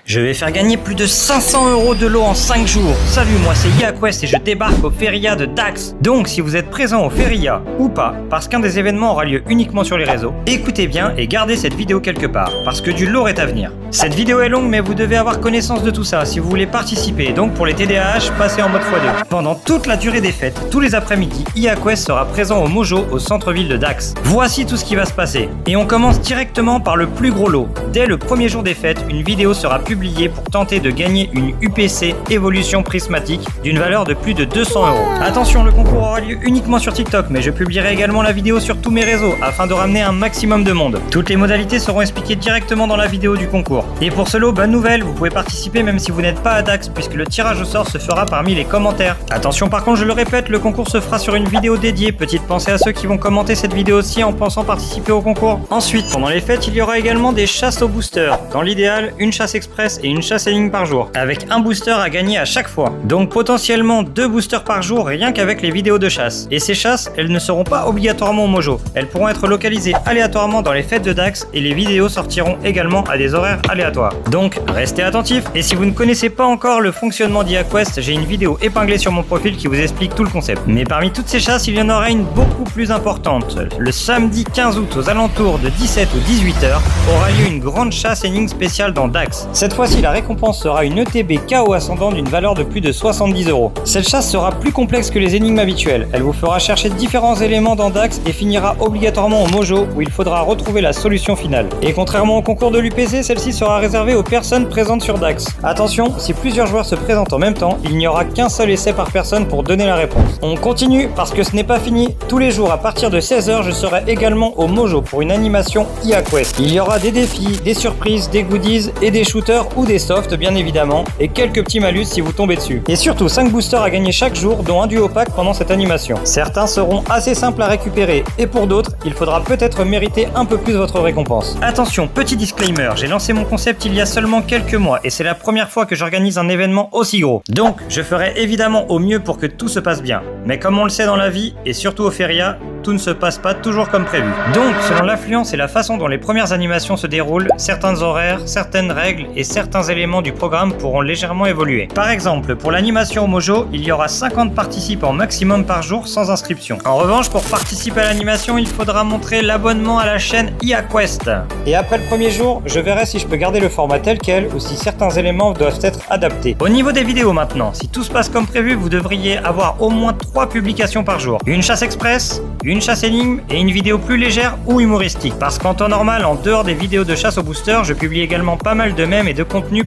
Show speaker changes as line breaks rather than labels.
Je vais faire gagner plus de 500 € de lot en 5 jours. Salut, moi c'est YaQuest et je débarque au Feria de Dax. Donc si vous êtes présent au Feria ou pas, parce qu'un des événements aura lieu uniquement sur les réseaux, écoutez bien et gardez cette vidéo quelque part, parce que du lourd est à venir. Cette vidéo est longue mais vous devez avoir connaissance de tout ça si vous voulez participer. Donc pour les TDAH, passez en mode x2. Pendant toute la durée des fêtes, tous les après-midi, YaQuest sera présent au Mojo au centre-ville de Dax. Voici tout ce qui va se passer. Et on commence directement par le plus gros lot. Dès le premier jour des fêtes, une vidéo sera publiée pour tenter de gagner une UPC Évolution Prismatique d'une valeur de plus de 200 €. Attention, le concours aura lieu uniquement sur TikTok, mais je publierai également la vidéo sur tous mes réseaux afin de ramener un maximum de monde. Toutes les modalités seront expliquées directement dans la vidéo du concours. Et pour ce lot, bonne nouvelle, vous pouvez participer même si vous n'êtes pas à Dax, puisque le tirage au sort se fera parmi les commentaires. Attention par contre, je le répète, le concours se fera sur une vidéo dédiée. Petite pensée à ceux qui vont commenter cette vidéo aussi en pensant participer au concours. Ensuite, pendant les fêtes, il y aura également des chasses aux boosters. Dans l'idéal, une chasse express et une chasse énigme par jour, avec un booster à gagner à chaque fois. Donc potentiellement 2 boosters par jour rien qu'avec les vidéos de chasse. Et ces chasses, elles ne seront pas obligatoirement au Mojo. Elles pourront être localisées aléatoirement dans les fêtes de Dax et les vidéos sortiront également à des horaires aléatoires. Donc restez attentifs. Et si vous ne connaissez pas encore le fonctionnement d'YaQuest, j'ai une vidéo épinglée sur mon profil qui vous explique tout le concept. Mais parmi toutes ces chasses, il y en aura une beaucoup plus importante. Le samedi 15 août aux alentours de 17 ou 18 h aura lieu une grande chasse énigme spéciale dans Dax. Cette fois-ci, la récompense sera une ETB KO ascendant d'une valeur de plus de 70 €. Cette chasse sera plus complexe que les énigmes habituelles. Elle vous fera chercher différents éléments dans Dax et finira obligatoirement au Mojo où il faudra retrouver la solution finale. Et contrairement au concours de l'UPC, celle-ci sera réservée aux personnes présentes sur Dax. Attention, si plusieurs joueurs se présentent en même temps, il n'y aura qu'un seul essai par personne pour donner la réponse. On continue parce que ce n'est pas fini. Tous les jours à partir de 16 h, je serai également au Mojo pour une animation YaQuest. Il y aura des défis, des surprises, des goodies et des shooters ou des softs bien évidemment, et quelques petits malus si vous tombez dessus. Et surtout 5 boosters à gagner chaque jour, dont un duo pack pendant cette animation. Certains seront assez simples à récupérer, et pour d'autres, il faudra peut-être mériter un peu plus votre récompense. Attention, petit disclaimer, j'ai lancé mon concept il y a seulement quelques mois, et c'est la première fois que j'organise un événement aussi gros. Donc, je ferai évidemment au mieux pour que tout se passe bien. Mais comme on le sait dans la vie, et surtout au Feria, tout ne se passe pas toujours comme prévu. Donc, selon l'affluence et la façon dont les premières animations se déroulent, certains horaires, certaines règles et certains éléments du programme pourront légèrement évoluer. Par exemple, pour l'animation au Mojo, il y aura 50 participants maximum par jour sans inscription. En revanche, pour participer à l'animation, il faudra montrer l'abonnement à la chaîne YaQuest. Et après le premier jour, je verrai si je peux garder le format tel quel ou si certains éléments doivent être adaptés. Au niveau des vidéos maintenant, si tout se passe comme prévu, vous devriez avoir au moins 3 publications par jour. Une chasse express, une chasse énigme et une vidéo plus légère ou humoristique. Parce qu'en temps normal, en dehors des vidéos de chasse au booster, je publie également pas mal de mèmes et de contenus